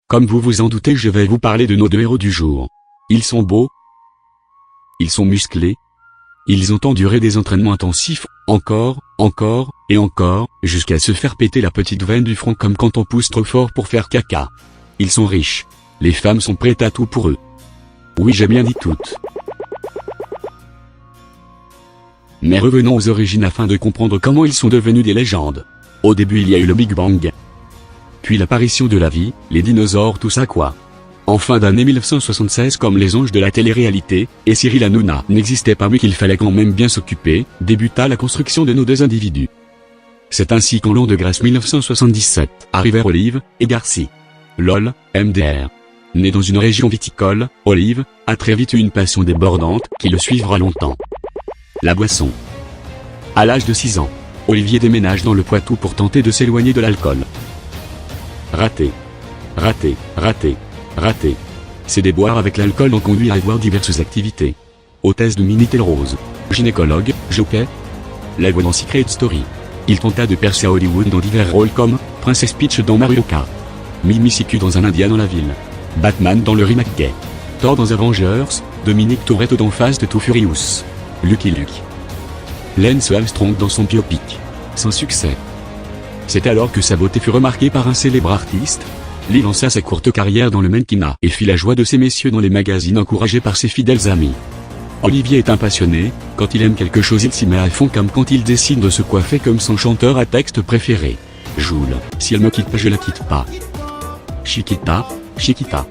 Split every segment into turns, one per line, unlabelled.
Comme vous vous en doutez, je vais vous parler de nos deux héros du jour. Ils sont beaux. Ils sont musclés. Ils ont enduré des entraînements intensifs, encore, et encore, jusqu'à se faire péter la petite veine du front comme quand on pousse trop fort pour faire caca. Ils sont riches. Les femmes sont prêtes à tout pour eux. Oui, j'ai bien dit toutes. Mais revenons aux origines afin de comprendre comment ils sont devenus des légendes. Au début il y a eu le Big Bang. Puis l'apparition de la vie, les dinosaures, tout ça quoi. En fin d'année 1976, comme les anges de la télé-réalité, et Cyril Hanouna n'existait pas mais qu'il fallait quand même bien s'occuper, débuta la construction de nos deux individus. C'est ainsi qu'en l'an de grâce 1977, arrivèrent Olive et Garci. LOL, MDR. Né dans une région viticole, Olive a très vite eu une passion débordante qui le suivra longtemps. La boisson. À l'âge de 6 ans, Olivier déménage dans le Poitou pour tenter de s'éloigner de l'alcool. Raté. Raté, raté, raté. Ses déboires avec l'alcool l'ont conduit à avoir diverses activités. Hôtesse de Minitel Rose, gynécologue, jockey. La voix dans Secret Story. Il tenta de percer à Hollywood dans divers rôles comme Princess Peach dans Mario Kart, Mimi Siku dans Un Indien dans la ville, Batman dans le remake gay, Thor dans Avengers, Dominique Toretto dans Fast and Furious, Lucky Luke, Lance Armstrong dans son biopic, sans succès. C'est alors que sa beauté fut remarquée par un célèbre artiste. Lee lança sa courte carrière dans le mannequinat et fit la joie de ces messieurs dans les magazines encouragés par ses fidèles amis. Olivier est un passionné, quand il aime quelque chose il s'y met à fond comme quand il décide de se coiffer comme son chanteur à texte préféré. Joule, si elle me quitte pas je la quitte pas. Chiquita, Chiquita.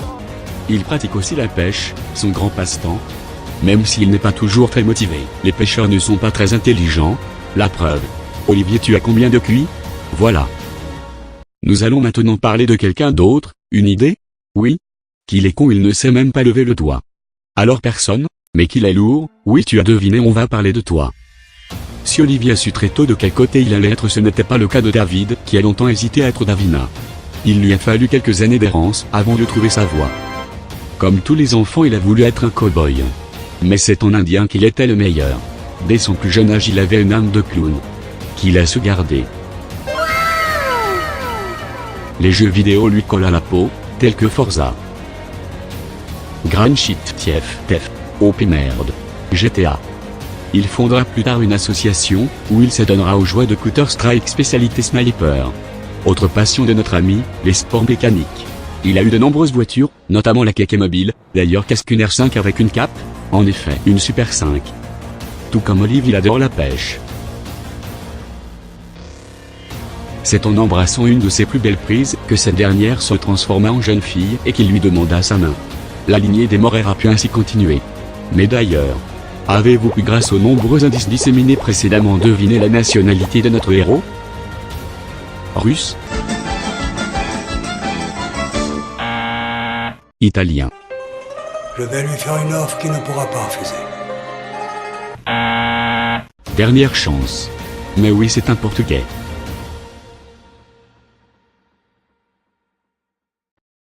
Il pratique aussi la pêche, son grand passe-temps. Même s'il n'est pas toujours très motivé, les pêcheurs ne sont pas très intelligents. La preuve. Olivier, tu as combien de cuits? Voilà. Nous allons maintenant parler de quelqu'un d'autre. Une idée? Oui. Qu'il est con, il ne sait même pas lever le doigt. Alors personne? Mais qu'il est lourd? Oui, tu as deviné, on va parler de toi. Si Olivier a su très tôt de quel côté il allait être, ce n'était pas le cas de David, qui a longtemps hésité à être Davina. Il lui a fallu quelques années d'errance avant de trouver sa voie. Comme tous les enfants, il a voulu être un cow-boy. Mais c'est en indien qu'il était le meilleur. Dès son plus jeune âge, il avait une âme de clown, qu'il a su garder. Les jeux vidéo lui collent à la peau, tels que Forza, Grand Shit TF, OP merde, GTA. Il fondera plus tard une association, où il s'adonnera aux joies de Counter-Strike spécialité sniper. Autre passion de notre ami, les sports mécaniques. Il a eu de nombreuses voitures, notamment la Keke Mobile, d'ailleurs qu'est-ce qu'une R5 avec une cape? En effet, une Super 5. Tout comme Olive, il adore la pêche. C'est en embrassant une de ses plus belles prises que cette dernière se transforma en jeune fille et qu'il lui demanda sa main. La lignée des Morer a pu ainsi continuer. Mais d'ailleurs, avez-vous pu, grâce aux nombreux indices disséminés précédemment, deviner la nationalité de notre héros? Russe? Italien.
Je vais lui faire une offre qu'il ne pourra pas refuser.
Dernière chance. Mais oui, c'est un Portugais.